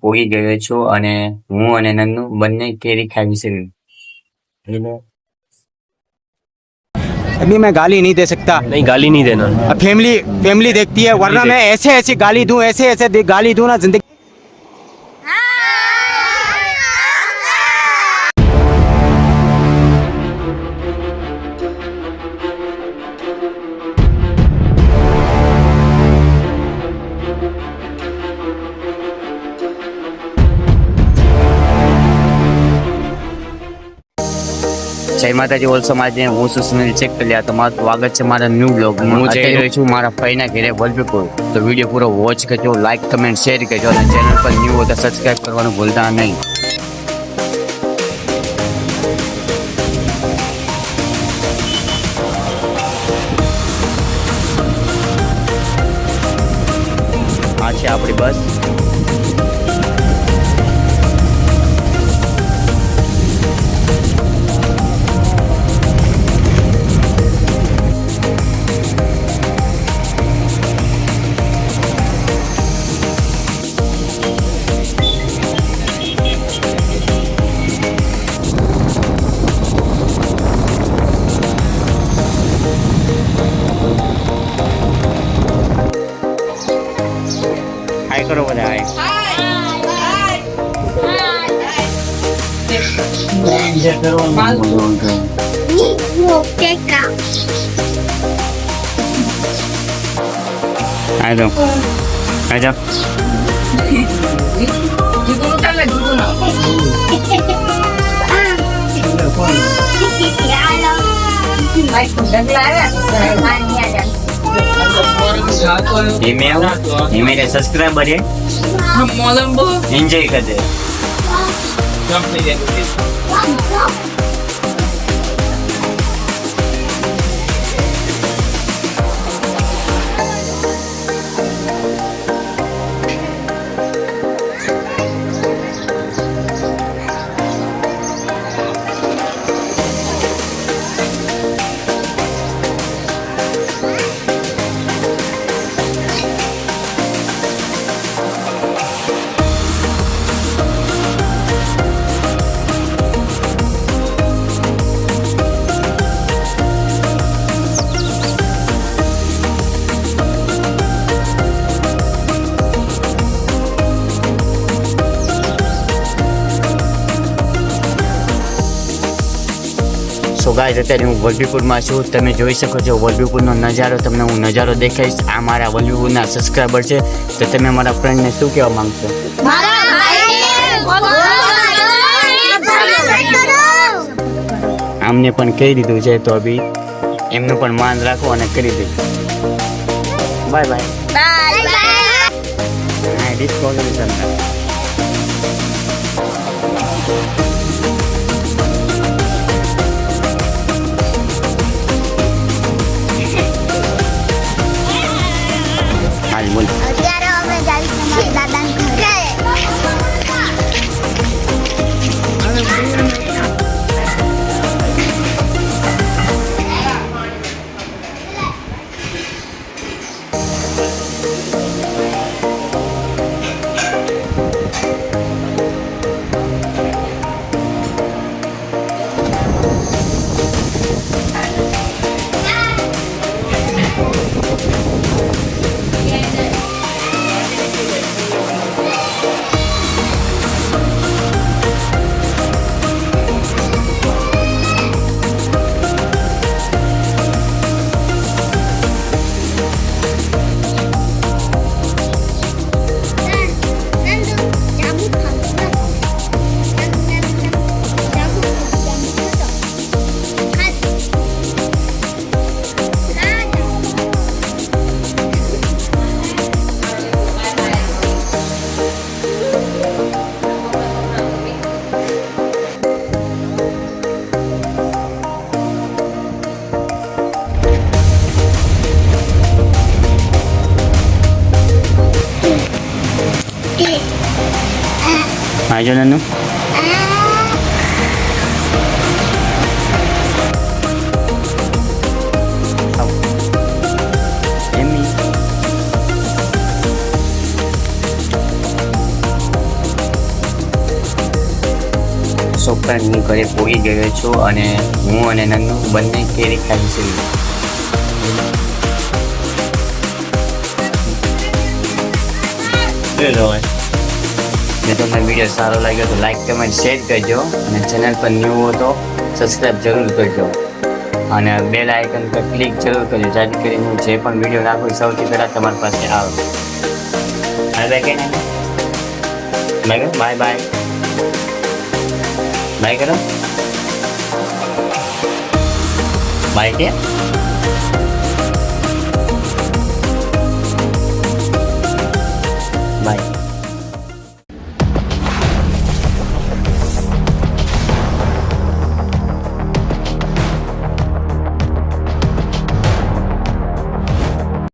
પોગી ગયો છું અને હું અને નન્નુ બંને કેરી ખાવી છે. अभी मैं गाली नहीं दे सकता. नहीं, गाली नहीं देना. अब फैमिली देखती है, वरना मैं ऐसे ऐसी गाली दूं, ऐसे गाली दूं ना जिंदगी. જય માતાજી. ઓલ સમાજને હું છું સુનિલ ચેકલિયા. તમારું સ્વાગત છે મારા ન્યૂ બ્લોગમાં. હું જઈ રહ્યો છું મારા ફઈના ઘરે વલભીપુર. તો વિડીયો પૂરો વોચ કરજો, લાઈક કમેન્ટ શેર કરજો અને ચેનલ પર ન્યૂ હોય તો સબસ્ક્રાઈબ કરવાનું ભૂલતા નહીં. આ છે આપણી બસ. હાય કરો બધા. હાય તો હાય જાઓ. ये मेरे सब्सक्राइबर है, एंजॉय करते हैं. સો ગાઈસ, અત્યારે હું વલભીપુરમાં છું. તમે જોઈ શકો છો વલભીપુરનો નજારો. તમને હું નજારો દેખાઈશ. આ મારા વલભીપુરના સબસ્ક્રાઈબર છે. તો તમે મારા ફ્રેન્ડને શું કહેવા માંગશો? આમને પણ કહી દીધું છે, તો અભી એમનું પણ માન રાખો અને કરી દે. Bye bye. હા, ડિસ્કોલિશન. અત્યારે અમે જઈશું મારા દાદાના ઘરે. આજો નન્નુ. શોપ પર હું ઘરે પહોંચી ગયો છું અને હું અને નન્નુ બંને કેરી ખાઈ છીએ. જો તમને વિડીયો સારો લાગ્યો તો લાઈક કમેન્ટ શેર કરજો અને ચેનલ પર ન્યૂ હો તો સબસ્ક્રાઈબ જરૂર કરજો અને બેલ આઇકન પર ક્લિક જરૂર કરજો જેથી કરીને હું જે પણ વિડીયો નાખું સૌથી પહેલાં તમારી પાસે આવે. બાય બાય કે બાય બાય બાય બાય કરો બાય કે